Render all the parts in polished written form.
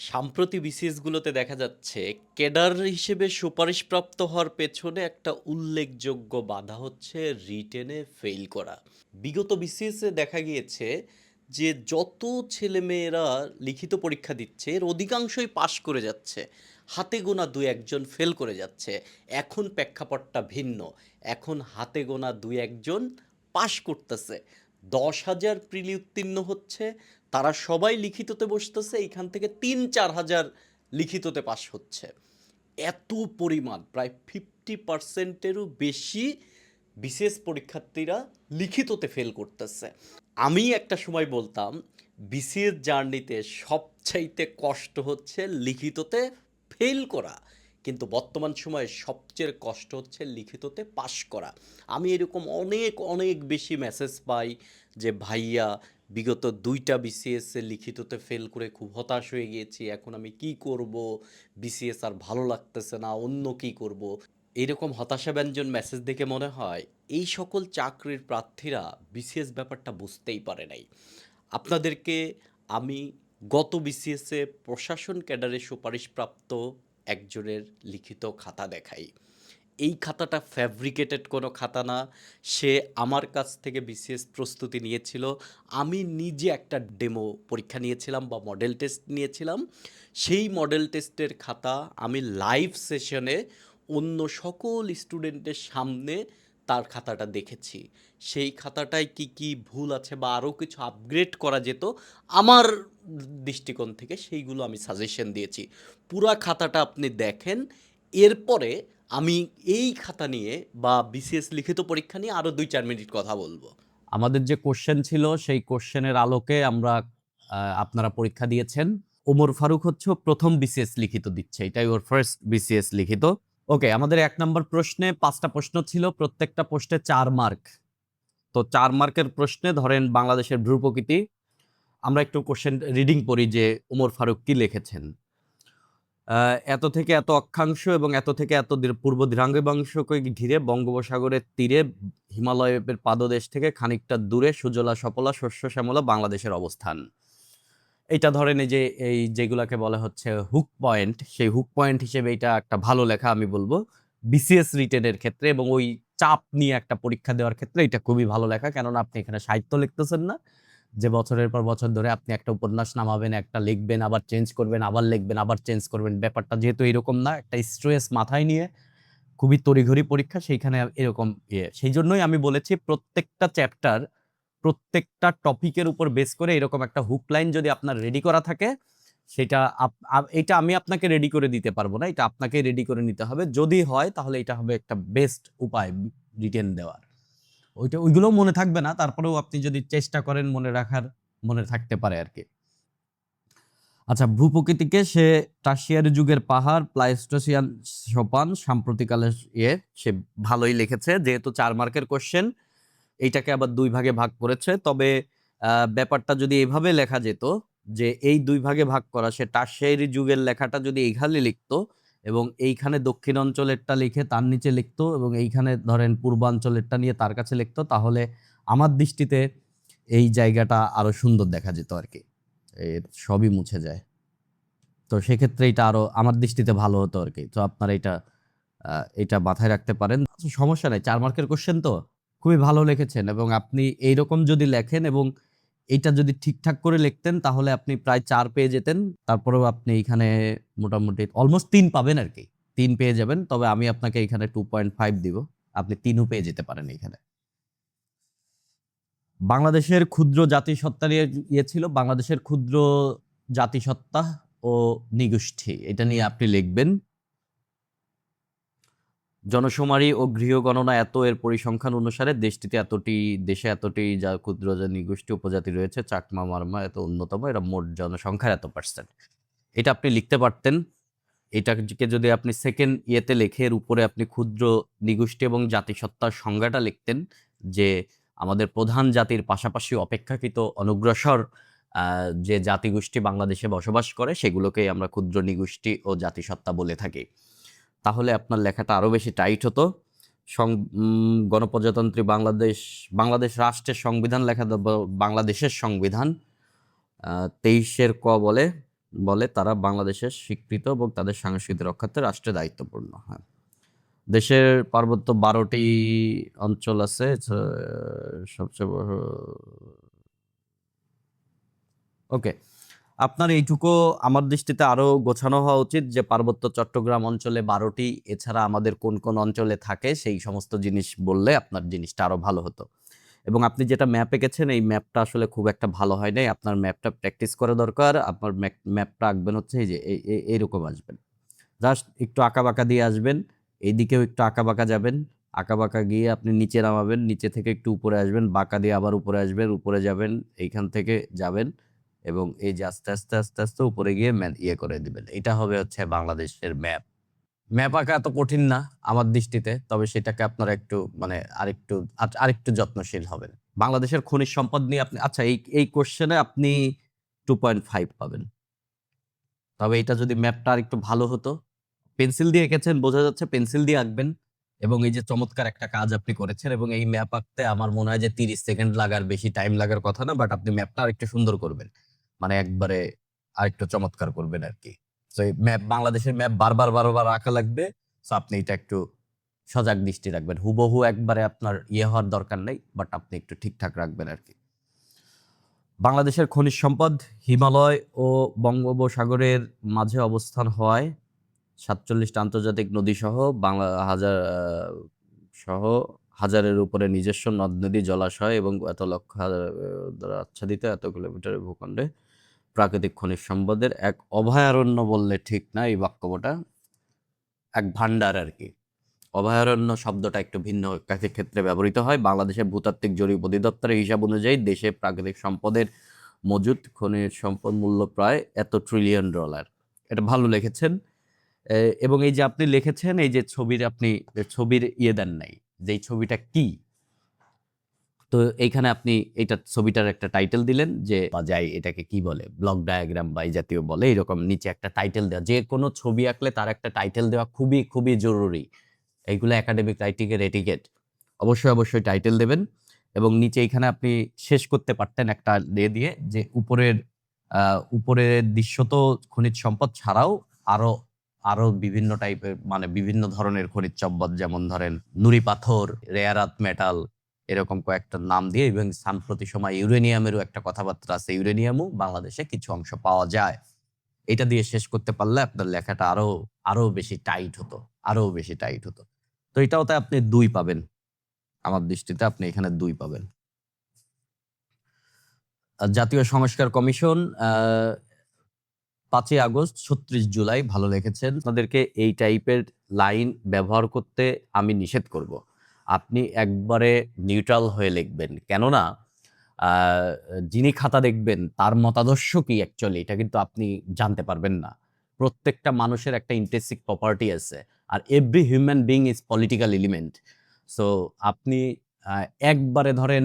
সাম্প্রতি বিসিএসগুলোতে দেখা যাচ্ছে ক্যাডার হিসেবে সুপারিশপ্রাপ্ত হওয়ার পেছনে একটা উল্লেখযোগ্য বাধা হচ্ছে রিটেনে ফেল করা। বিগত বিসিএসে দেখা গিয়েছে যে যত ছেলেমেয়েরা লিখিত পরীক্ষা দিচ্ছে এর অধিকাংশই পাশ করে যাচ্ছে, হাতে গোনা দু একজন ফেল করে যাচ্ছে। এখন প্রেক্ষাপটটা ভিন্ন। এখন হাতে গোনা দু একজন পাশ করতেছে। ১০,০০০ প্রিলি উত্তীর্ণ হচ্ছে, তারা সবাই লিখিততে বসতেছে, এইখান থেকে ৩-৪ হাজার লিখিততে পাশ হচ্ছে। এত পরিমাণ, প্রায় 50%-এরও বেশি বিসিএস পরীক্ষার্থীরা লিখিততে ফেল করতেছে। আমি একটা সময় বলতাম বিসিএস জার্নিতে সবচাইতে কষ্ট হচ্ছে লিখিততে ফেল করা, কিন্তু বর্তমান সময়ে সবচেয়ে কষ্ট হচ্ছে লিখিততে পাশ করা। আমি এরকম অনেক অনেক বেশি মেসেজ পাই যে ভাইয়া বিগত ২টা বিসিএসে লিখিততে ফেল করে খুব হতাশ হয়ে গিয়েছি, এখন আমি কি করব, বিসিএস আর ভালো লাগতেছে না, অন্য কি করব। এইরকম হতাশাব্যঞ্জন মেসেজ দেখে মনে হয় এই সকল চাকরির প্রার্থীরা বিসিএস ব্যাপারটা বুঝতেই পারে নাই। আপনাদেরকে আমি গত বিসিএসে প্রশাসন ক্যাডারে সুপারিশপ্রাপ্ত একজনের লিখিত খাতা দেখাই। এই খাতাটা ফ্যাব্রিকেটেড কোনো খাতা না। সে আমার কাছ থেকে বিসিএস প্রস্তুতি নিয়েছিল। আমি নিজে একটা ডেমো পরীক্ষা নিয়েছিলাম বা মডেল টেস্ট নিয়েছিলাম। সেই মডেল টেস্টের খাতা আমি লাইভ সেশনে অন্য সকল স্টুডেন্টের সামনে তার খাতাটা দেখেছি। সেই খাতাটায় কি কি ভুল আছে বা আরও কিছু আপগ্রেড করা যেত আমার দৃষ্টিকোণ থেকে, সেইগুলো আমি সাজেশন দিয়েছি। পুরা খাতাটা আপনি দেখেন। এরপরে আমি এই খাতা নিয়ে বা বিসিএস লিখিত পরীক্ষা নিয়ে আরো ২-৪ মিনিট কথা বলবো। আমাদের যে কোশ্চেন ছিল সেই কোশ্চেনের আলোকে আমরা আপনারা পরীক্ষা দিয়েছেন। ওমর ফারুক হচ্ছে প্রথম বিসিএস লিখিত দিচ্ছে, এটাই ওর ফার্স্ট বিসিএস লিখিত। ওকে, আমাদের ১ নম্বর প্রশ্নে ৫টা প্রশ্ন ছিল, প্রত্যেকটা প্রশ্নে ৪ মার্ক। তো ৪ মার্কের প্রশ্নে ধরেন বাংলাদেশের ভূপ্রকৃতি। আমরা একটু কোশ্চেন রিডিং পড়ি যে ওমর ফারুক কি লিখেছেন। এত থেকে এত অক্ষাংশ এবং এত থেকে এত পূর্ব দ্রাঘিমাংশকে ঘিরে বঙ্গোপসাগরের তীরে হিমালয়ের পাদদেশ থেকে খানিকটা দূরে সুজলা সপলা শস্য শ্যামলা বাংলাদেশের অবস্থান। এটা ধরেন এই যে যেগুলাকে বলা হচ্ছে হুক পয়েন্ট, সেই হুক পয়েন্ট হিসেবে এটা একটা ভালো লেখা আমি বলবো বিসিএস রিটেনের ক্ষেত্রে, এবং ওই চাপ নিয়ে একটা পরীক্ষা দেওয়ার ক্ষেত্রে এটা খুবই ভালো লেখা। কেননা আপনি এখানে সাহিত্য লিখতেছেন না, যে বছরের পর বছর ধরে আপনি একটা উপন্যাস নামাবেন, একটা লিখবেন, আবার চেঞ্জ করবেন, আবার লিখবেন, আবার চেঞ্জ করবেন। ব্যাপারটা যেহেতু এরকম না, একটা স্ট্রেস মাথায় নিয়ে খুবই তড়িঘড়ি পরীক্ষা, সেইখানে এরকম সেই জন্যই আমি বলেছি প্রত্যেকটা চ্যাপ্টার, প্রত্যেকটা টপিকের উপর বেস করে এরকম একটা হুক লাইন যদি আপনার রেডি করা থাকে, সেটা এটা আমি আপনাকে রেডি করে দিতে পারবো না, এটা আপনাকে রেডি করে নিতে হবে। যদি হয় তাহলে এটা হবে একটা বেস্ট উপায় রিটেন দেওয়ার। ওইগুলো মনে থাকবে না, তারপরেও আপনি যদি চেষ্টা করেন মনে রাখার, মনে থাকতে পারে আর কি। আচ্ছা, ভূপ্রকৃতিকে সে টারশিয়ারি যুগের পাহাড়, প্লাইস্টোসিয়ান সোপান, সাম্প্রতিককালের সে ভালোই লিখেছে। যেহেতু ৪ মার্কের কোশ্চেন, এইটাকে আবার ২ ভাগে ভাগ করেছে। তবে ব্যাপারটা যদি এভাবে লেখা যেত যে এই ২ ভাগে ভাগ করা, সে টারশিয়ারি যুগের লেখাটা যদি এইখানে লিখতো এবং এইখানে দক্ষিণ অঞ্চলেরটা লিখে তার নিচে লিখতো এবং এইখানে ধরেন পূর্বাঞ্চলেরটা নিয়ে তার কাছে লিখতো, তাহলে আমার দৃষ্টিতে এই জায়গাটা আরো সুন্দর দেখা যেত আর কি। এর সবই মুছে যায়। তো সেক্ষেত্রে এটা আরো আমার দৃষ্টিতে ভালো হতো আর কি। তো আপনারা এটা মাথায় রাখতে পারেন। আচ্ছা, সমস্যা নাই, ৪ মার্কের কোশ্চেন তো খুবই ভালো লিখেছেন, এবং আপনি এইরকম যদি লেখেন এবং এটা যদি ঠিকঠাক করে লিখতেন তাহলে আপনি প্রায় ৪ পেয়ে যেতেন। তারপরেও আপনি এখানে মোটামুটি অলমোস্ট ৩ পাবেন আর কি। ৩ পেয়ে যাবেন। তবে আমি আপনাকে এখানে 2.5 দিব। আপনি ৩ ও পেয়ে যেতে পারেন এখানে। বাংলাদেশের ক্ষুদ্র জাতিসত্তা নিয়ে ছিল, বাংলাদেশের ক্ষুদ্র জাতিসত্তা ও নৃগোষ্ঠী, এটা নিয়ে আপনি লিখবেন। জনশুমারি ও গৃহগণনা এত, এর পরিসংখ্যান অনুসারে দেশে এতটি যা ক্ষুদ্র নৃগোষ্ঠী উপজাতি রয়েছে, চাকমা মারমা এত অন্যতম, এরা মোট জনসংখ্যার এত %। এটা আপনি লিখতে পারতেন। এটাকে যদি আপনি সেকেন্ড ইয়েতে লিখে এর উপরে আপনি ক্ষুদ্র নৃগোষ্ঠী এবং জাতিসত্তার সংজ্ঞাটা লিখতেন, যে আমাদের প্রধান জাতির পাশাপাশি অপেক্ষাকৃত অনগ্রসর যে জাতিগোষ্ঠী বাংলাদেশে বসবাস করে সেগুলোকেই আমরা ক্ষুদ্র নৃগোষ্ঠী ও জাতিসত্তা বলে থাকি, তাহলে আপনার লেখাটা আরো বেশি টাইট হতো। গণপ্রজাতন্ত্রী বাংলাদেশ রাষ্ট্রের সংবিধান লেখা, বাংলাদেশের সংবিধান ২৩-এর ক বলে বলে তারা বাংলাদেশের স্বীকৃত এবং তাদের সংস্কৃতি রক্ষার্থে রাষ্ট্রের দায়িত্বপূর্ণ। হ্যাঁ, দেশের পার্বত্য 12টি অঞ্চল আছে। সবচেয়ে বড়, ওকে। আপনার এইটুকু আমার দৃষ্টিতে আরো গোছানো হওয়া উচিত যে পার্বত্য চট্টগ্রাম অঞ্চলে 12টি, এছাড়া আমাদের কোন কোন অঞ্চলে থাকে সেই সমস্ত জিনিস বললে আপনার জিনিসটা আরো ভালো হতো। এবং আপনি যেটা ম্যাপ এঁকেছেন এই ম্যাপটা আসলে খুব একটা ভালো হয় নাই। আপনার ম্যাপটা প্র্যাকটিস করা দরকার। আপনার ম্যাপটা আঁকবেন হচ্ছে এই যে এইরকম আসবেন, জাস্ট একটু আঁকাবাঁকা দিয়ে আসবেন, এইদিকেও একটু আঁকাবাঁকা যাবেন, আঁকাবাঁকা গিয়ে আপনি নিচে নামাবেন, নিচে থেকে একটু উপরে আসবেন, বাঁকা দিয়ে আবার উপরে আসবেন, উপরে যাবেন, এইখান থেকে যাবেন এবং এই যে আস্তে আস্তে আস্তে আস্তে উপরে গিয়ে ইয়ে করে দিবেন। এটা হবে হচ্ছে বাংলাদেশের ম্যাপ। ম্যাপ আঁকা এত কঠিন না আমার দৃষ্টিতে, তবে সেটাকে আপনারা একটু মানে আরেকটু যত্নশীল হবেন। বাংলাদেশের খনিজ সম্পদ নিয়ে আপনি, আচ্ছা, এই কোশ্চেনে আপনি 2.5 পাবেন। তবে এটা যদি ম্যাপটা আরেকটু ভালো হতো, পেন্সিল দিয়ে এঁকেছেন বোঝা যাচ্ছে, পেন্সিল দিয়ে আঁকবেন। এবং এই যে চমৎকার একটা কাজ আপনি করেছেন, এবং এই ম্যাপ আঁকতে আমার মনে হয় যে 30 সেকেন্ড লাগার বেশি টাইম লাগার কথা না, বাট আপনি ম্যাপটা আরেকটু সুন্দর করবেন, মানে একবারে আরেকটু চমৎকার করবেন আর কি। তো এই ম্যাপ, বাংলাদেশের ম্যাপ বারবার বারবার আঁকা লাগবে। তো আপনি এটা একটু সজাগ দৃষ্টি রাখবেন, হুবহু একবারে আপনার ইয়ে হওয়ার দরকার নেই, বাট আপনি একটু ঠিকঠাক রাখবেন আর কি। বাংলাদেশের খনিজ সম্পদ হিমালয় ও বঙ্গোপসাগরের মাঝে অবস্থান হওয়ায় 47টা আন্তর্জাতিক নদী সহ সহ হাজারের উপরে নিজস্ব নদ-নদী, জলাশয় এবং এত লক্ষ দ্বারা আচ্ছাদিত এত কিলোমিটারের ভূখণ্ডে প্রাকৃতিক খনিজ সম্পদের এক অভয়ারণ্য বললে ঠিক না, এই বাক্যটা এক ভান্ডার আর কি। অভয়ারণ্য শব্দটা একটু ভিন্ন ক্ষেত্রে ব্যবহৃত হয়। বাংলাদেশের ভূতাত্ত্বিক জরিপ অধিদপ্তরের হিসাব অনুযায়ী দেশে প্রাকৃতিক সম্পদের মজুদ খনিজ সম্পদ মূল্য প্রায় এত ট্রিলিয়ন ডলার। এটা ভালো লিখেছেন। এবং এই যে আপনি লিখেছেন, এই যে আপনি ছবির ইয়ে দেন নাই, যে এই ছবিটা কি? তো এইখানে আপনি এইটা ছবিটার একটা টাইটেল দিলেন যে বা যাই এটাকে কি বলে, ব্লক ডায়াগ্রাম বা এই জাতীয় বলে, এরকম নিচে একটা টাইটেল দেওয়া। যে কোনো ছবি আঁকলে তার একটা টাইটেল দেওয়া খুবই খুবই জরুরি। এইগুলো একাডেমিক রাইটিংয়ের এটিকেট। অবশ্যই টাইটেল দেবেন এবং নিচে এখানে আপনি শেষ করতে পারতেন একটা দিয়ে যে উপরের দৃশ্য তো খনিজ সম্পদ ছাড়াও আরো আরো বিভিন্ন টাইপের, মানে বিভিন্ন ধরনের খনিজ সম্পদ, যেমন ধরেন নুড়ি পাথর, রেয়ার আর্থ মেটাল, এরকম কয়েকটা নাম দিয়ে, এবং সাম্প্রতিক সময় ইউরেনিয়ামেরও একটা কথাবার্তা আছে, ইউরেনিয়ামও বাংলাদেশে কিছু অংশ পাওয়া যায়। এটা দিয়ে শেষ করতে পারলে আপনার লেখাটা আরো আরো বেশি টাইট হতো, আরো বেশি টাইট হতো। তো এটাওতে আপনি 2 পাবেন, আমার দৃষ্টিতে আপনি এখানে 2 পাবেন। জাতীয় সংস্কার কমিশন 5ই আগস্ট 36 জুলাই, ভালো লিখেছেন। আপনাদেরকে এই টাইপের লাইন ব্যবহার করতে আমি নিষেধ করব। আপনি একবারে নিউট্রাল হয়ে লিখবেন। কেননা আ যিনি খাতা দেখবেন তার মতাদর্শ কি অ্যাকচুয়ালি এটা কিন্তু আপনি জানতে পারবেন না। প্রত্যেকটা মানুষের একটা ইন্ট্রিনসিক প্রপার্টি আছে। আর every human being is political element. So আপনি আ একবারে ধরেন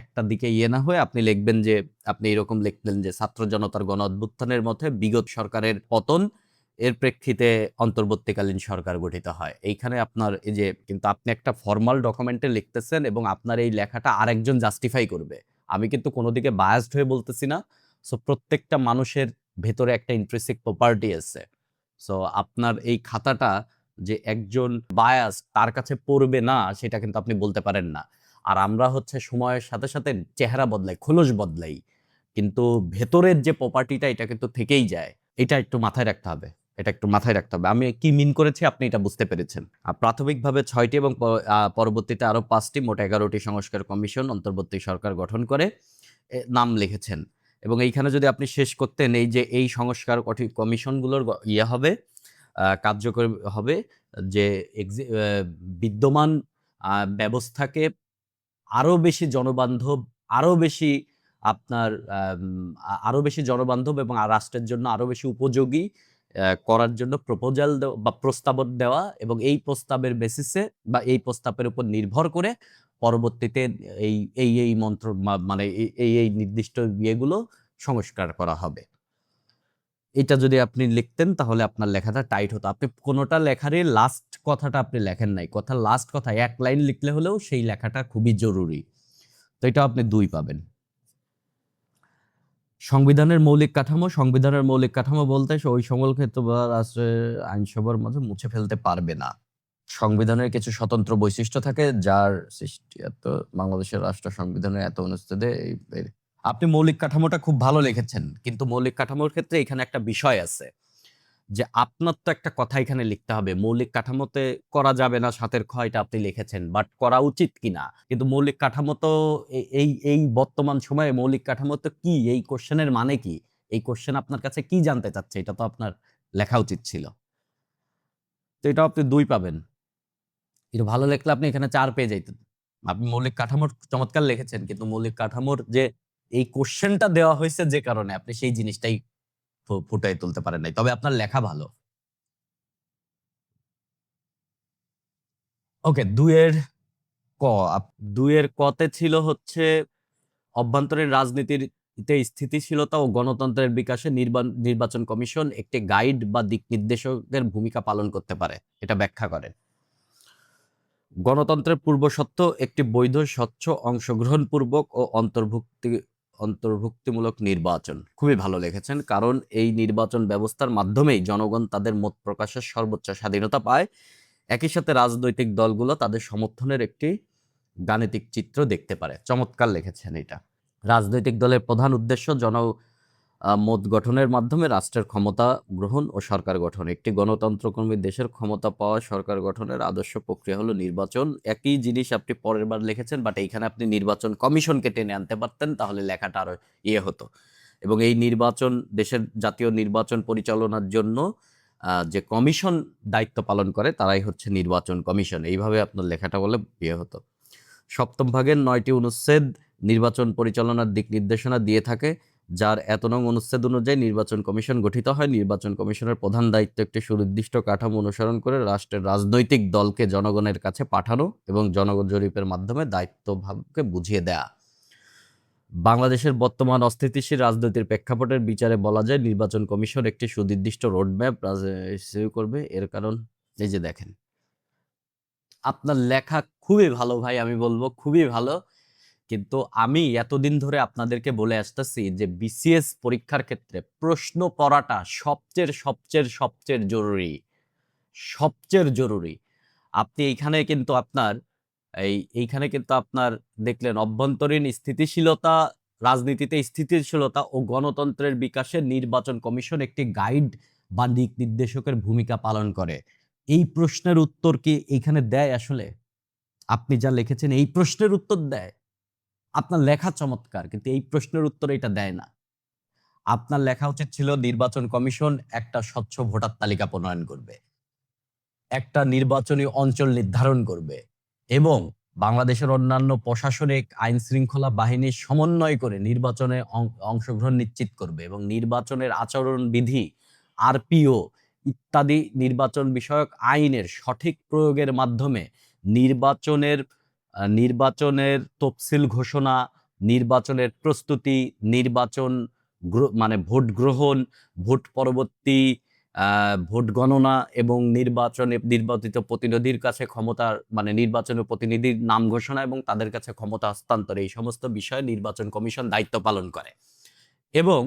একটা দিকে ইয়ে না হয়ে আপনি লিখবেন যে, আপনি এরকম লিখলেন যে ছাত্র জনতার গণ অভ্যুত্থানের মধ্যে বিগত সরকারের পতন, এর প্রেক্ষিতে অন্তর্বর্তীকালীন সরকার গঠিত হয়। এইখানে আপনার এই যে, কিন্তু আপনি একটা ফরমাল ডকুমেন্টে লিখতেছেন এবং আপনার এই লেখাটা আরেকজন জাস্টিফাই করবে। আমি কিন্তু কোনো দিকে বায়াসড হয়ে বলতেছি না। সো প্রত্যেকটা মানুষের ভেতরে একটা ইন্ট্রিনসিক প্রপার্টি আছে। সো আপনার এই খাতাটা যে একজন বায়াস তার কাছে পড়বে না, সেটা কিন্তু আপনি বলতে পারেন না। আর আমরা হচ্ছে সময়ের সাথে সাথে চেহারা বদলাই, খোলস বদলাই। কিন্তু ভেতরের যে প্রপার্টিটা এটা কিন্তু থেকেই যায়। এটা একটু মাথায় রাখতে হবে। এটা একটু মাথায় রাখতে হবে। আমি কি মিন করেছি আপনি এটা বুঝতে পেরেছেন। প্রাথমিকভাবে ৬টি এবং পরবর্তীতে আরো ৫টি, মোট ১১টি সংস্কার কমিশন অন্তর্বর্তী সরকার গঠন করে নাম লিখেছেন। এবং এইখানে যদি আপনি শেষ করতেন এই যে এই সংস্কার কমিশনগুলোর ইয়ে হবে, কার্যকর হবে যে বিদ্যমান ব্যবস্থাকে আরো বেশি জনবান্ধব, আরো বেশি আপনার আরো বেশি জনবান্ধব এবং রাষ্ট্রের জন্য আরো বেশি উপযোগী করার জন্য প্রপোজাল বা প্রস্তাব দেওয়া, এবং এই প্রস্তাবের বেসিসে বা এই প্রস্তাবের উপর নির্ভর করে পরবর্তীতে এই মন্ত্র মানে এই নির্দিষ্ট ইয়েগুলো সংস্কার করা হবে। এটা যদি আপনি লিখতেন তাহলে আপনার লেখাটা টাইট হতো। আপনি কোনোটা লেখারই লাস্ট কথাটা আপনি লেখেন নাই। কথার লাস্ট কথা ১ লাইন লিখলে হলেও সেই লেখাটা খুবই জরুরি। তো এটাও আপনি ২ পাবেন। সংবিধানের মৌলিক কাঠামো বলতে ওই সকল ক্ষেত্র বা রাষ্ট্রের আইনসভার মাঝে মুছে ফেলতে পারবে না। সংবিধানের কিছু স্বতন্ত্র বৈশিষ্ট্য থাকে যার সৃষ্টি বাংলাদেশের রাষ্ট্র সংবিধানের এত অনুচ্ছেদে আপনি মৌলিক কাঠামোটা খুব ভালো লিখেছেন, কিন্তু মৌলিক কাঠামোর ক্ষেত্রে এখানে একটা বিষয় আছে যে আপনার তো একটা কথা এখানে লিখতে হবে, মৌলিক কাঠামোতে করা যাবে না ৭ খ, এটা আপনি লিখেছেন, বাট করা উচিত কিনা। কিন্তু মৌলিক কাঠামো তো এই এই বর্তমান সময়ে মৌলিক কাঠামো তো কি, এই কোশ্চেনের মানে কি, এই কোশ্চেন আপনার কাছে কি জানতে চাচ্ছে, এটা তো আপনার লেখা উচিত ছিল। তো এটা আপনি ২ পাবেন। এটা ভালো লেখলে আপনি এখানে ৪ পেয়ে যাইতেন। আপনি মৌলিক কাঠামোর চমৎকার লিখেছেন, কিন্তু মৌলিক কাঠামোর যে এই কোশ্চেনটা দেওয়া হয়েছে যে কারণে আপনি সেই জিনিসটাই ফুটাই তুলতে পারেন নাই। তবে আপনার লেখা ভালো। ওকে, ২ এর ক ২ এর কতে ছিল হচ্ছে অভ্যন্তরীণ রাজনীতির স্থিতিশীলতা ও গণতন্ত্রের বিকাশে নির্বাচন কমিশন একটি গাইড বা দিক নির্দেশকের ভূমিকা পালন করতে পারে। এটা ব্যাখ্যা করেন। গণতন্ত্রের পূর্বশর্ত একটি বৈধ, স্বচ্ছ, অংশগ্রহণপূর্বক ও অন্তর্ভুক্তিমূলক নির্বাচন। খুবই ভালো লিখেছেন, কারণ এই নির্বাচন ব্যবস্থার মাধ্যমেই জনগণ তাদের মত প্রকাশের সর্বোচ্চ স্বাধীনতা পায়। একই সাথে রাজনৈতিক দলগুলো তাদের সমর্থনের একটি গাণিতিক চিত্র দেখতে পারে। চমৎকার লিখেছেন এটা। রাজনৈতিক দলের প্রধান উদ্দেশ্য মত গঠনের মাধ্যমে রাষ্ট্রের ক্ষমতা গ্রহণ ও সরকার গঠন। একটি গণতন্ত্রকর্মী দেশের ক্ষমতা পাওয়া সরকার গঠনের আদর্শ প্রক্রিয়া হলো নির্বাচন। একই জিনিস আপনি পরের বার লিখেছেন, বাট এইখানে আপনি নির্বাচন কমিশনকে টেনে আনতে পারতেন, তাহলে লেখাটা আরো হতো। এবং এই নির্বাচন, দেশের জাতীয় নির্বাচন পরিচালনার জন্য যে কমিশন দায়িত্ব পালন করে তারাই হচ্ছে নির্বাচন কমিশন। এইভাবে আপনার লেখাটা বলে হতো। সপ্তম ভাগের ৯টি অনুচ্ছেদ নির্বাচন পরিচালনার দিক নির্দেশনা দিয়ে থাকে, যার ১ নং অনুচ্ছেদ অনুযায়ী নির্বাচন কমিশন গঠিত হয়। নির্বাচন কমিশনের প্রধান দায়িত্ব একটি সুনির্দিষ্ট কাঠামো অনুসরণ করে রাষ্ট্রের রাজনৈতিক দলকে জনগণের কাছে পাঠানো এবং জনগণ জরিপের মাধ্যমে দায়িত্বভাগকে বুঝিয়ে দেয়া। বাংলাদেশের বর্তমান অস্থিতিশীল রাজনৈতিক প্রেক্ষাপটের বিচারে বলা যায় নির্বাচন কমিশন একটি সুনির্দিষ্ট রোডম্যাপ করবে। এর কারণ এই যে দেখেন, আপনার লেখা খুবই ভালো ভাই, আমি বলবো খুবই ভালো। কিন্তু আমি এতদিন ধরে আপনাদেরকে বলে আসতেছি যে বিসিএস পরীক্ষার ক্ষেত্রে প্রশ্ন পড়াটা সবচেয়ে জরুরি, সবচেয়ে জরুরি। আপনি এইখানে কিন্তু আপনার দেখলেন অভ্যন্তরীণ স্থিতিশীলতা, রাজনীতিতে স্থিতিশীলতা ও গণতন্ত্রের বিকাশে নির্বাচন কমিশন একটি গাইড বা দিক নির্দেশকের ভূমিকা পালন করে। এই প্রশ্নের উত্তর কি এইখানে দেয় আসলে? আপনি যা লিখেছেন এই প্রশ্নের উত্তর দেয়? আপনার লেখা চমৎকার, কিন্তু এই প্রশ্নের উত্তর এটা দেয় না। আপনার লেখা উচিত ছিল নির্বাচন কমিশন একটা স্বচ্ছ ভোটার তালিকা প্রণয়ন করবে, একটা নির্বাচনী অঞ্চল নির্ধারণ করবে এবং বাংলাদেশের অন্যান্য প্রশাসনিক আইন শৃঙ্খলা বাহিনীর সমন্বয় করে নির্বাচনে অংশগ্রহণ নিশ্চিত করবে এবং নির্বাচনের আচরণ বিধি, আরপিও ইত্যাদি নির্বাচন বিষয়ক আইনের সঠিক প্রয়োগের মাধ্যমে নির্বাচনের নির্বাচনের তফসিল ঘোষণা, নির্বাচনের প্রস্তুতি, নির্বাচন মানে ভোট গ্রহণ, ভোট পরবর্তী ভোট গণনা এবং নির্বাচনে নির্বাচিত প্রতিনিধির কাছে ক্ষমতার মানে নির্বাচনের প্রতিনিধির নাম ঘোষণা এবং তাদের কাছে ক্ষমতা হস্তান্তর, এই সমস্ত বিষয়ে নির্বাচন কমিশন দায়িত্ব পালন করে। এবং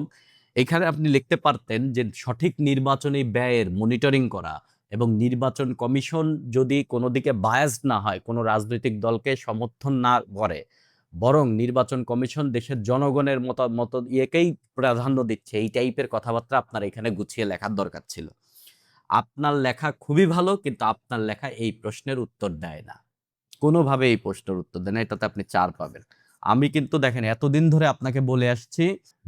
এখানে আপনি লিখতে পারতেন যে সঠিক নির্বাচনী ব্যয়ের মনিটরিং করা এবং নির্বাচন কমিশন যদি কোনো দিকে বায়াসড না হয়, কোনো রাজনৈতিক দলকে সমর্থন না করে, বরং নির্বাচন কমিশন দেশের জনগণের মত ইয়েকেই প্রাধান্য দিচ্ছে, এই টাইপের কথাবার্তা আপনার এখানে গুছিয়ে লেখার দরকার ছিল। আপনার লেখা খুবই ভালো, কিন্তু আপনার লেখা এই প্রশ্নের উত্তর দেয় না, কোনোভাবে এই প্রশ্নের উত্তর দেয় না। এটাতে আপনি ৪ পাবেন। আমি কিন্তু দেখেন এতদিন ধরে আপনাকে বলে আসছি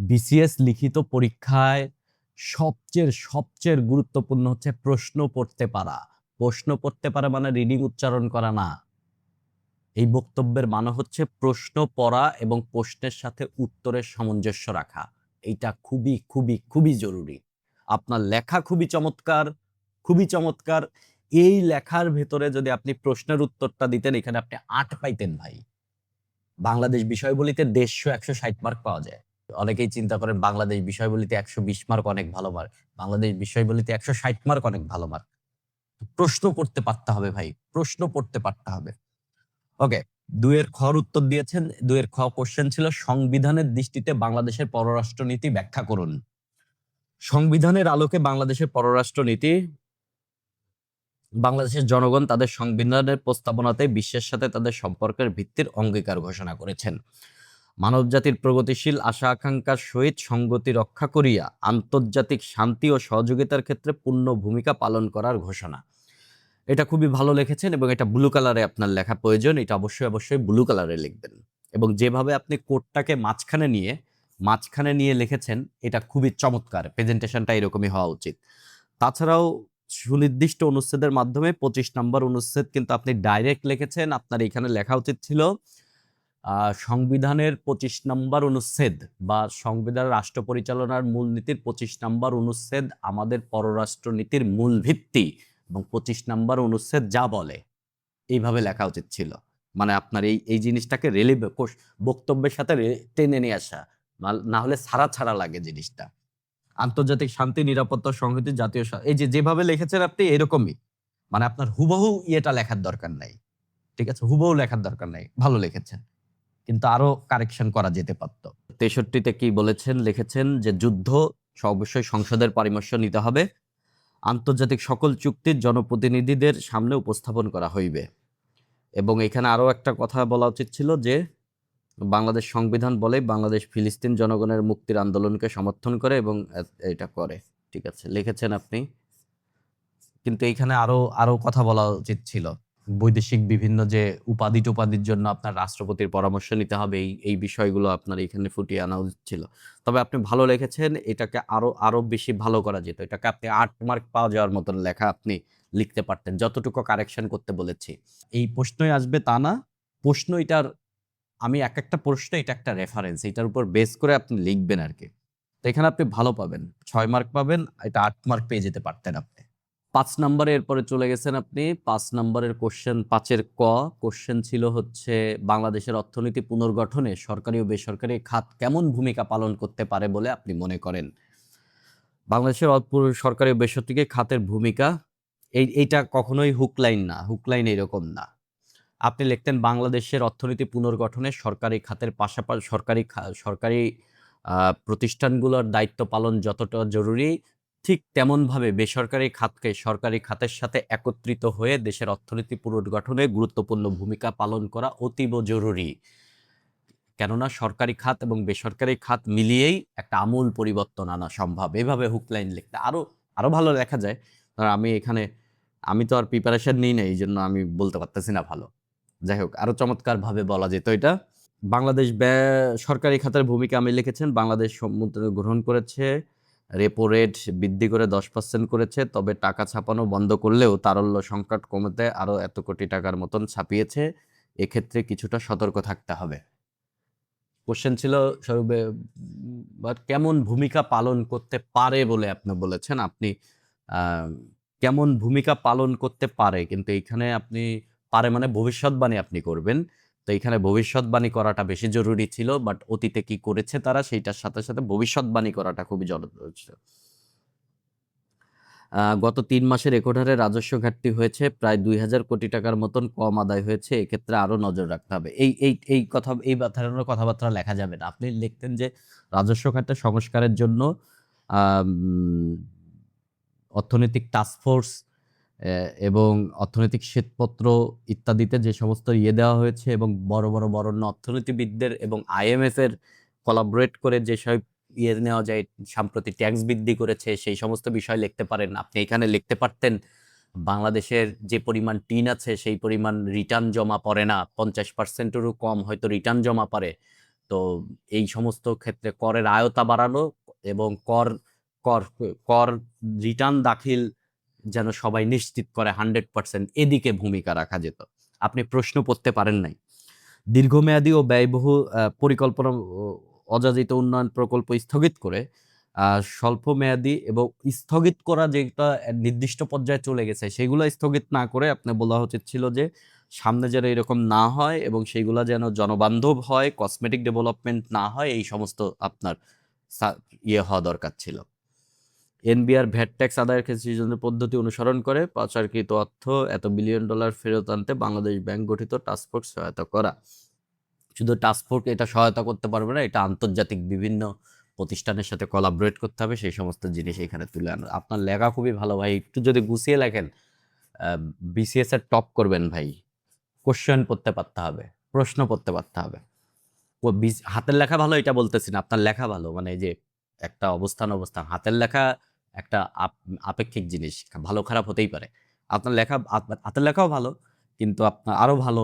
বিসিএস লিখিত পরীক্ষায় সবচেয়ে গুরুত্বপূর্ণ হচ্ছে প্রশ্ন পড়তে পারা। প্রশ্ন পড়তে পারা মানে রিডিং উচ্চারণ করা না। এই বক্তব্যের মানে হচ্ছে প্রশ্ন পড়া এবং প্রশ্নের সাথে উত্তরের সামঞ্জস্য রাখা। এইটা খুবই জরুরি। আপনার লেখা খুবই চমৎকার, খুবই চমৎকার। এই লেখার ভেতরে যদি আপনি প্রশ্নের উত্তরটা দিতেন, এখানে আপনি ৮ পাইতেন ভাই। বাংলাদেশ বিষয়বলিতে ১৫০-১৬০ মার্ক পাওয়া যায়। অনেকেই চিন্তা করেন বাংলাদেশ বিষয়বলিতে ১২০ মার্ক অনেক ভালো মার্ক। বাংলাদেশ বিষয়বলিতে ১৬০ মার্ক অনেক ভালো মার্ক। প্রশ্ন পড়তে পারতে হবে ভাই, প্রশ্ন পড়তে পারতে হবে। ওকে, দুয়ের খর উত্তর দিয়েছেন। দুয়ের খ কোশ্চেন ছিল সংবিধানের দৃষ্টিতে বাংলাদেশের পররাষ্ট্রনীতি ব্যাখ্যা করুন। সংবিধানের আলোকে বাংলাদেশের পররাষ্ট্রনীতি, বাংলাদেশের জনগণ তাদের সংবিধানের প্রস্তাবনাতে বিশ্বের সাথে তাদের সম্পর্কের ভিত্তির অঙ্গীকার ঘোষণা করেছেন। মানবজাতির প্রগতিশীল আশা আকাঙ্ক্ষার সহিত সংগতি রক্ষা করিয়া আন্তর্জাতিক শান্তি ও সহযোগিতার ক্ষেত্রে পূর্ণ ভূমিকা পালন করার ঘোষণা। এটা খুবই ভালো লিখেছেন এবং এটা ব্লু কালারে আপনার লেখা প্রয়োজন। এটা অবশ্যই ব্লু কালারে লিখবেন। এবং যেভাবে আপনি কোটটাকে মাঝখানে নিয়ে লিখেছেন, এটা খুবই চমৎকার। প্রেজেন্টেশনটা এরকমই হওয়া উচিত। তাছাড়াও সুনির্দিষ্ট অনুচ্ছেদের মাধ্যমে 25 নম্বর অনুচ্ছেদ কিন্তু আপনি ডাইরেক্ট লিখেছেন। আপনার এখানে লেখা উচিত ছিল সংবিধানের 25 নম্বর অনুচ্ছেদ বা সংবিধান রাষ্ট্র পরিচালনার মূলনীতির 25 নম্বর অনুচ্ছেদ আমাদের পররাষ্ট্রনীতির মূল ভিত্তি এবং 25 নম্বর অনুচ্ছেদ যা বলে, এইভাবে লেখা উচিত ছিল। মানে আপনার এই জিনিসটাকে বক্তব্যের সাথে টেনে নিয়ে আসা, না হলে ছাড়া লাগে জিনিসটা। আন্তর্জাতিক শান্তি, নিরাপত্তা, সংহতি, জাতীয় এই যেভাবে লিখেছেন আপনি এরকমই, মানে আপনার হুবহু ইয়েটা লেখার দরকার নাই। ঠিক আছে, হুবহু লেখার দরকার নাই, ভালো লিখেছেন, কিন্তু আরো কারেকশন করা যেতে পারত। 63তে কি বলেছেন, লিখেছেন যে যুদ্ধ অবশ্যই সংসদের পরামর্শ নিতে হবে, আন্তর্জাতিক সকল চুক্তির জনপ্রতিনিধিদের সামনে উপস্থাপন করা হইবে। এবং এখানে আরো একটা কথা বলা উচিত ছিল যে বাংলাদেশ সংবিধান বলে বাংলাদেশ ফিলিস্তিন জনগণের মুক্তির আন্দোলনকে সমর্থন করে এবং এটা করে। ঠিক আছে, লিখেছেন আপনি, কিন্তু এইখানে আরো কথা বলা উচিত ছিল। বৈদেশিক বিভিন্ন যে উপাধির জন্য আপনার রাষ্ট্রপতির পরামর্শ নিতে হবে, এই বিষয়গুলো আপনার এখানে ফুটিয়ে আনা উচিত ছিল। তবে আপনি ভালো লিখেছেন, এটাকে আরো বেশি ভালো করা যেত। এটাকে আপনি 8 মার্ক পাওয়া যাওয়ার মতন লেখা আপনি লিখতে পারতেন, যতটুকু কারেকশন করতে বলেছি। এই প্রশ্নই আসবে তা না, প্রশ্ন এটার, আমি একটা প্রশ্ন, এটা একটা রেফারেন্স, এটার উপর বেস করে আপনি লিখবেন আর কি। তো এখানে আপনি ভালো পাবেন, 6 মার্ক পাবেন, এটা 8 মার্ক পেয়ে যেতে পারতেন আপনি। 5 নম্বরে এরপরে চলে গেছেন আপনি। 5 নম্বরের কোশ্চেন, 5-এর ক কোশ্চেন ছিল হচ্ছে বাংলাদেশের অর্থনীতি পুনর্গঠনে সরকারি ও বেসরকারি খাত কেমন ভূমিকা পালন করতে পারে বলে আপনি মনে করেন। বাংলাদেশের সরকারি ও বেসরকারি খাতের ভূমিকা, এইটা কখনোই হুকলাইন না, হুকলাইন এরকম না। আপনি লিখতেন বাংলাদেশের অর্থনীতি পুনর্গঠনে সরকারি খাতের পাশাপাশি সরকারি প্রতিষ্ঠানগুলোর দায়িত্ব পালন যতটা জরুরি, ঠিক তেমনভাবে বেসরকারি খাতকে সরকারি খাতের সাথে একত্রিত হয়ে দেশের অর্থনীতি পুনর্গঠনে গুরুত্বপূর্ণ ভূমিকা পালন করা অতীব জরুরি। কেননা সরকারি খাত এবং বেসরকারি খাত মিলিয়েই একটা আমূল পরিবর্তন আনা সম্ভব। এভাবে হুকলাইন লিখতে আরো ভালো লেখা যায়। আমি তো আর প্রিপারেশন নিই না, এই জন্য আমি বলতে পারতেছি না ভালো। যাই হোক, আরো চমৎকারভাবে বলা যেত এটা। বাংলাদেশ সরকারি খাতের ভূমিকা আমি লিখেছেন, বাংলাদেশ গ্রহণ করেছে, রেপো রেট বৃদ্ধি করে 10% করেছে, তবে টাকা ছাপানো বন্ধ করলেও তারল্য সংকট কমাতে আরো এত কোটি টাকার মতন ছাপিয়েছে, এক্ষেত্রে কিছুটা সতর্ক থাকতে হবে। কোশ্চেন ছিল কেমন ভূমিকা পালন করতে পারে বলে আপনি বলেছেন। আপনি কেমন ভূমিকা পালন করতে পারে, কিন্তু এইখানে আপনি পারে মানে ভবিষ্যৎবাণী আপনি করবেন। তো এখানে ভবিষ্যৎবাণী করাটা বেশি জরুরি ছিল, বাট অতীতে কি করেছে তারা সেইটার সাথে সাথে ভবিষ্যৎবাণী করাটা খুবই জরুরি ছিল। গত 3 মাসে রেকর্ড হারে রাজস্ব ঘাটতি হয়েছে, প্রায় 2000 কোটি টাকার মতন কম আদায় হয়েছে, এক্ষেত্রে আরো নজর রাখতে হবে। এই ধরনের কথাবার্তা লেখা যাবে না। আপনি লিখতেন যে রাজস্ব খাতের সংস্কারের জন্য আম অর্থনৈতিক টাস্কফোর্স এবং অর্থনৈতিক শ্বেতপত্র ইত্যাদিতে যে সমস্ত দেওয়া হয়েছে এবং বরেণ্য অর্থনীতিবিদদের এবং IMF এর কোলাবরেট করে যেসব নেওয়া যায়, সাম্প্রতিক ট্যাক্স বৃদ্ধি করেছে, সেই সমস্ত বিষয় লিখতে পারেন। আপনি এখানে লিখতে পারতেন বাংলাদেশের যে পরিমাণ টিন আছে সেই পরিমাণ রিটার্ন জমা পড়ে না, 50%-এরও কম হয়তো রিটার্ন জমা পড়ে। তো এই সমস্ত ক্ষেত্রে করের আয়তা বাড়ানো এবং কর কর কর রিটার্ন দাখিল যেন সবাই নিশ্চিত করে 100%, এদিকে ভূমিকা রাখা যেত। আপনি প্রশ্ন করতে পারেন নাই। দীর্ঘমেয়াদী ও ব্যয়বহুল পরিকল্পনা অযাচিত উন্নয়ন প্রকল্প স্থগিত করে স্বল্পমেয়াদী এবং স্থগিত করা যেটা নির্দিষ্ট পর্যায়ে চলে গেছে সেগুলো স্থগিত না করে আপনি বলা উচিত ছিল যে সামনে যেন এরকম না হয় এবং সেইগুলো যেন জনবান্ধব হয়, কসমেটিক ডেভেলপমেন্ট না হয়, এই সমস্ত আপনার হওয়া দরকার ছিল। এনবিআর ভ্যাট ট্যাক্স আদায়ের ক্ষেত্রে সৃজনশীল পদ্ধতি অনুসরণ করে পাচারকৃত অর্থ এত বিলিয়ন ডলার ফেরত আনতে বাংলাদেশ ব্যাংক গঠিত টাস্কফোর্স সহায়তা করা। শুধু টাস্কফোর্স এটা সহায়তা করতে পারবে না, এটা আন্তর্জাতিক বিভিন্ন প্রতিষ্ঠানের সাথে কোলাবরেট করতে হবে, সেই সমস্ত জিনিস এখানে তুলে আনা। আপনার লেখা খুবই ভালো ভাই, একটু যদি গুছিয়ে লেখেন বিসিএস এর টপ করবেন ভাই। কোশ্চেন পড়তে পারতে হবে, প্রশ্ন পড়তে পারতে হবে। হাতের লেখা ভালো এটা বলতেছি না, আপনার লেখা ভালো, মানে এই যে একটা অবস্থান হাতের লেখা একটা আপেক্ষিক জিনিস, ভালো খারাপ হতেই পারে। আপনার লেখা হাতের লেখাও ভালো, কিন্তু আপনার আরো ভালো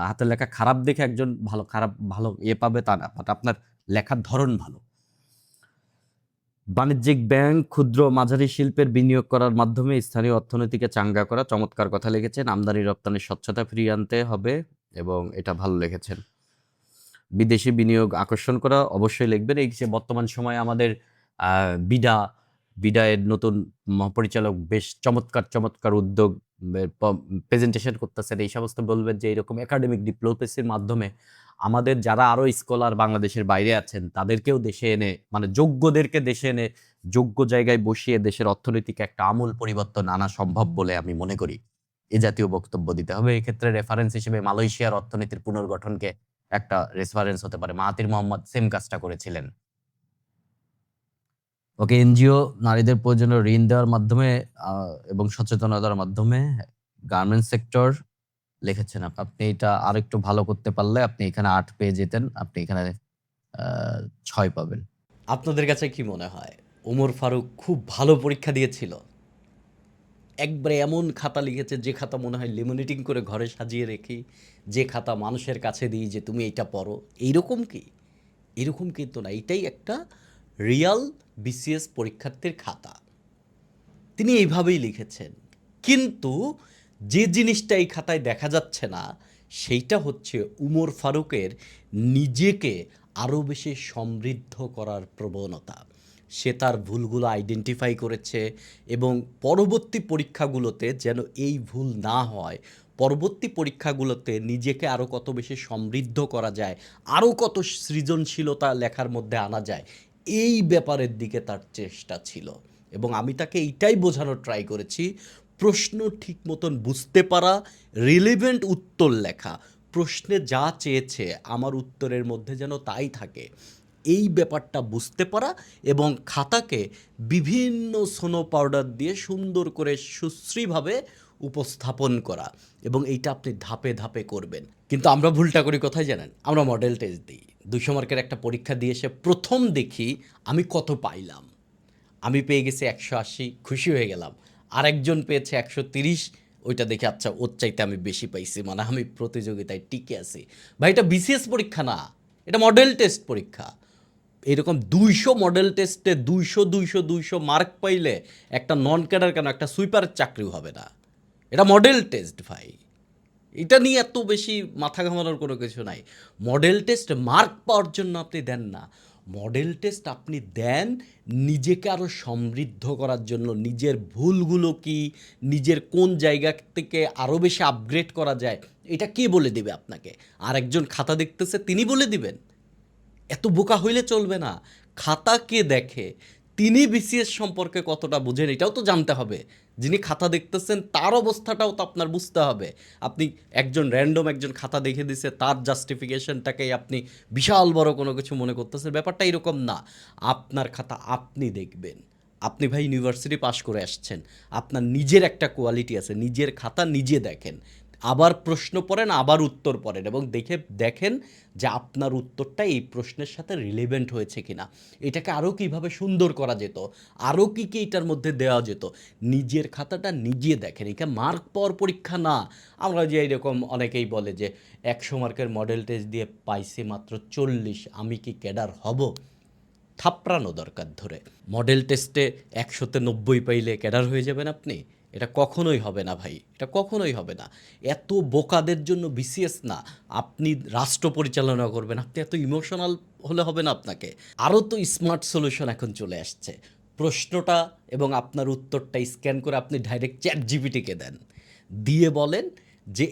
হাতের লেখা খারাপ দেখে একজন ভালো পাবে তা না, বাট আপনার লেখার ধরন ভালো। বাণিজ্যিক ব্যাংক ক্ষুদ্র মাঝারি শিল্পের বিনিয়োগ করার মাধ্যমে স্থানীয় অর্থনীতিকে চাঙ্গা করা, চমৎকার কথা লিখেছেন। আমদানি রপ্তানির স্বচ্ছতা ফিরিয়ে আনতে হবে, এবং এটা ভালো লিখেছেন। বিদেশি বিনিয়োগ আকর্ষণ করা অবশ্যই লিখবেন। এই যে বর্তমান সময়ে আমাদের বিডায়ের নতুন মহাপরিচালক বেশ চমৎকার উদ্যোগ প্রেজেন্টেশন করতেছেন, এই সমস্ত বলবেন যে এরকম একাডেমিক ডিপ্লোমেসির মাধ্যমে আমাদের যারা আরো স্কলার বাংলাদেশের বাইরে আছেন তাদেরকেও দেশে এনে, মানে যোগ্যদেরকে দেশে এনে যোগ্য জায়গায় বসিয়ে দেশের অর্থনীতিকে একটা আমূল পরিবর্তন আনা সম্ভব বলে আমি মনে করি। এ জাতীয় বক্তব্য দিতে হবে। এক্ষেত্রে রেফারেন্স হিসেবে মালয়েশিয়ার অর্থনীতির পুনর্গঠনকে একটা রেফারেন্স হতে পারে। মাহাথির মোহাম্মদ সেম কাজটা করেছিলেন। ওকে, এনজিও নারীদের প্রয়োজনীয় ঋণ দেওয়ার মাধ্যমে এবং সচেতনতার মাধ্যমে গার্মেন্টস সেক্টর লিখেছেন আপনি। এটা আর একটু ভালো করতে পারলে আপনি এখানে 8 পেয়ে যেতেন, আপনি এখানে 6 পাবেন। আপনাদের কাছে কি মনে হয় ওমর ফারুক খুব ভালো পরীক্ষা দিয়েছিল? একবারে এমন খাতা লিখেছে যে খাতা মনে হয় লেমিনেটিং করে ঘরে সাজিয়ে রেখি, যে খাতা মানুষের কাছে দিই যে তুমি এটা পড়ো, এইরকম কি? এরকম কিন্তু না, এটাই একটা রিয়াল বিসিএস পরীক্ষার্থীর খাতা। তিনি এইভাবেই লিখেছেন, কিন্তু যে জিনিসটা এই খাতায় দেখা যাচ্ছে না সেইটা হচ্ছে উমর ফারুকের নিজেকে আরও বেশি সমৃদ্ধ করার প্রবণতা। সে তার ভুলগুলো আইডেন্টিফাই করেছে এবং পরবর্তী পরীক্ষাগুলোতে যেন এই ভুল না হয়, পরবর্তী পরীক্ষাগুলোতে নিজেকে আরও কত বেশি সমৃদ্ধ করা যায়, আরও কত সৃজনশীলতা লেখার মধ্যে আনা যায়, এই ব্যাপারের দিকে তার চেষ্টা ছিল। এবং আমি তাকে এইটাই বোঝানোর ট্রাই করেছি, প্রশ্ন ঠিক মতন বুঝতে পারা, রিলেভেন্ট উত্তর লেখা, প্রশ্নে যা চেয়েছে আমার উত্তরের মধ্যে যেন তাই থাকে, এই ব্যাপারটা বুঝতে পারা এবং খাতাকে বিভিন্ন সোনো পাউডার দিয়ে সুন্দর করে সুশ্রীভাবে উপস্থাপন করা, এবং এইটা আপনি ধাপে ধাপে করবেন। কিন্তু আমরা ভুলটা করি কোথায় জানেন? আমরা মডেল টেস্ট দিই, 200 মার্কের একটা পরীক্ষা দিয়ে এসে প্রথম দেখি আমি কত পাইলাম। আমি পেয়ে গেছি 180, খুশি হয়ে গেলাম। আরেকজন পেয়েছে 130, ওইটা দেখে আচ্ছা ওর চাইতে আমি বেশি পাইছি, মানে আমি প্রতিযোগিতায় টিকে আছি। ভাই এটা বিসিএস পরীক্ষা না, এটা মডেল টেস্ট পরীক্ষা। এরকম 200 মডেল টেস্টে 200 মার্ক পাইলে একটা নন ক্যাডার কেন, একটা সুইপারের চাকরিও হবে না। এটা মডেল টেস্ট ভাই, এটা নিয়ে এত বেশি মাথা ঘামানোর কোনো কিছু নাই। মডেল টেস্ট মার্ক পাওয়ার জন্য আপনি দেন না, মডেল টেস্ট আপনি দেন নিজেকে আরও সমৃদ্ধ করার জন্য, নিজের ভুলগুলো কি, নিজের কোন জায়গা থেকে আরও বেশি আপগ্রেড করা যায়, এটা কে বলে দেবে আপনাকে? আর একজন খাতা দেখতেছে তিনি বলে দিবেন? এত বোকা হইলে চলবে না। খাতা কে দেখে, তিনি বিসিএস সম্পর্কে কতটা বুঝেন এটাও তো জানতে হবে। যিনি খাতা দেখতেছেন তার অবস্থাটাও তো আপনার বুঝতে হবে। আপনি একজন র্যান্ডম একজন খাতা দেখে দিছে, তার জাস্টিফিকেশনটাকেই আপনি বিশাল বড় কোনো কিছু মনে করতেছেন, ব্যাপারটা এরকম না। আপনার খাতা আপনি দেখবেন। আপনি ভাই ইউনিভার্সিটি পাশ করে আসছেন, আপনার নিজের একটা কোয়ালিটি আছে, নিজের খাতা নিজে দেখেন, আবার প্রশ্ন পড়েন, আবার উত্তর পড়েন, এবং দেখেন যে আপনার উত্তরটা এই প্রশ্নের সাথে রিলেভেন্ট হয়েছে কিনা, এটাকে আরও কীভাবে সুন্দর করা যেত, আরও কী কী এটার মধ্যে দেওয়া যেত। নিজের খাতাটা নিজে দেখেন, এটা মার্ক পাওয়ার পরীক্ষা না। আমরা যে এরকম অনেকেই বলে যে 100 মার্কের মডেল টেস্ট দিয়ে পাইছি মাত্র 40, আমি কি ক্যাডার হব? থাপড়ানো দরকার ধরে। মডেল টেস্টে 100তে 90 পাইলে ক্যাডার হয়ে যাবেন আপনি? এটা কখনোই হবে না ভাই, এটা কখনোই হবে না। এত বোকাদের জন্য বিসিএস না। আপনি রাষ্ট্র পরিচালনা করবেন, আপনি এত ইমোশনাল হলে হবে না আপনাকে। আরও তো স্মার্ট সলিউশন এখন চলে আসছে। প্রশ্নটা এবং আপনার উত্তরটা স্ক্যান করে আপনি ডাইরেক্ট চ্যাট জিপিটিকে দেন, দিয়ে বলেন যে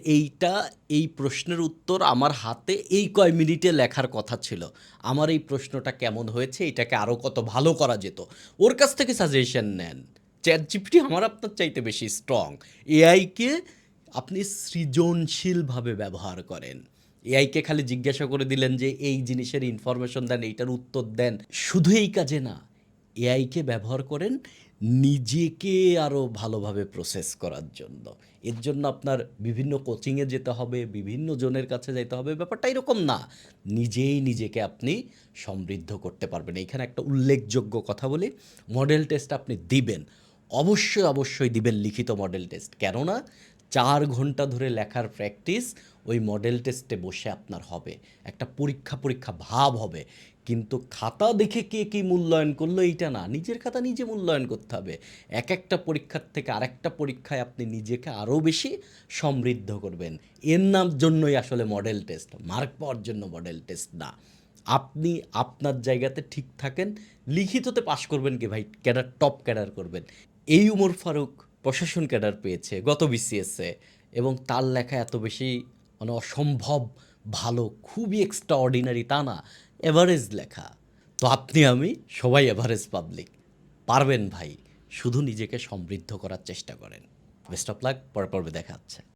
এই প্রশ্নের উত্তর আমার হাতে এই কয় মিনিটে লেখার কথা ছিল। আমার এই প্রশ্নটা কেমন হয়েছে, এটাকে আরও কত ভালো করা যেত। ওর কাছ থেকে সাজেশন নেন। ChatGPT আমার আপনার চাইতে বেশি স্ট্রং। এআইকে আপনি সৃজনশীলভাবে ব্যবহার করেন। এআইকে খালি জিজ্ঞাসা করে দিলেন যে এই জিনিসের ইনফরমেশন দেন, এইটার উত্তর দেন। শুধু এই কাজে না, এআইকে ব্যবহার করেন নিজেকে আরও ভালোভাবে প্রসেস করার জন্য। এর জন্য আপনার বিভিন্ন কোচিংয়ে যেতে হবে, বিভিন্ন জনের কাছে যেতে হবে, ব্যাপারটা এরকম না। নিজেই নিজেকে আপনি সমৃদ্ধ করতে পারবেন। এইখানে একটা উল্লেখযোগ্য কথা বলি, মডেল টেস্ট আপনি দিবেন। অবশ্যই, অবশ্যই দিবেন লিখিত মডেল টেস্ট। কেননা ৪ ঘন্টা ধরে লেখার প্র্যাকটিস ওই মডেল টেস্টে বসে আপনার হবে। একটা পরীক্ষা ভাব হবে। কিন্তু খাতা দেখে কে কী মূল্যায়ন করলো এইটা না, নিজের খাতা নিজে মূল্যায়ন করতে হবে। একটা পরীক্ষার থেকে আরেকটা পরীক্ষায় আপনি নিজেকে আরও বেশি সমৃদ্ধ করবেন। এর নাম জন্যই আসলে মডেল টেস্ট, মার্ক পাওয়ার জন্য মডেল টেস্ট না। আপনি আপনার জায়গাতে ঠিক থাকেন, লিখিততে পাশ করবেন কি ভাই, ক্যাডার টপ ক্যাডার করবেন। এই উমর ফারুক প্রশাসন ক্যাডার পেয়েছে গত বিসিএসে, এবং তার লেখা এত বেশি মানে অসম্ভব ভালো, খুবই এক্সট্রা অর্ডিনারি তা না, এভারেজ লেখা। তো আপনি আমি সবাই এভারেজ পাবলিক। পারবেন ভাই, শুধু নিজেকে সমৃদ্ধ করার চেষ্টা করেন। বেস্ট অফ লাক, পরে দেখা হচ্ছে।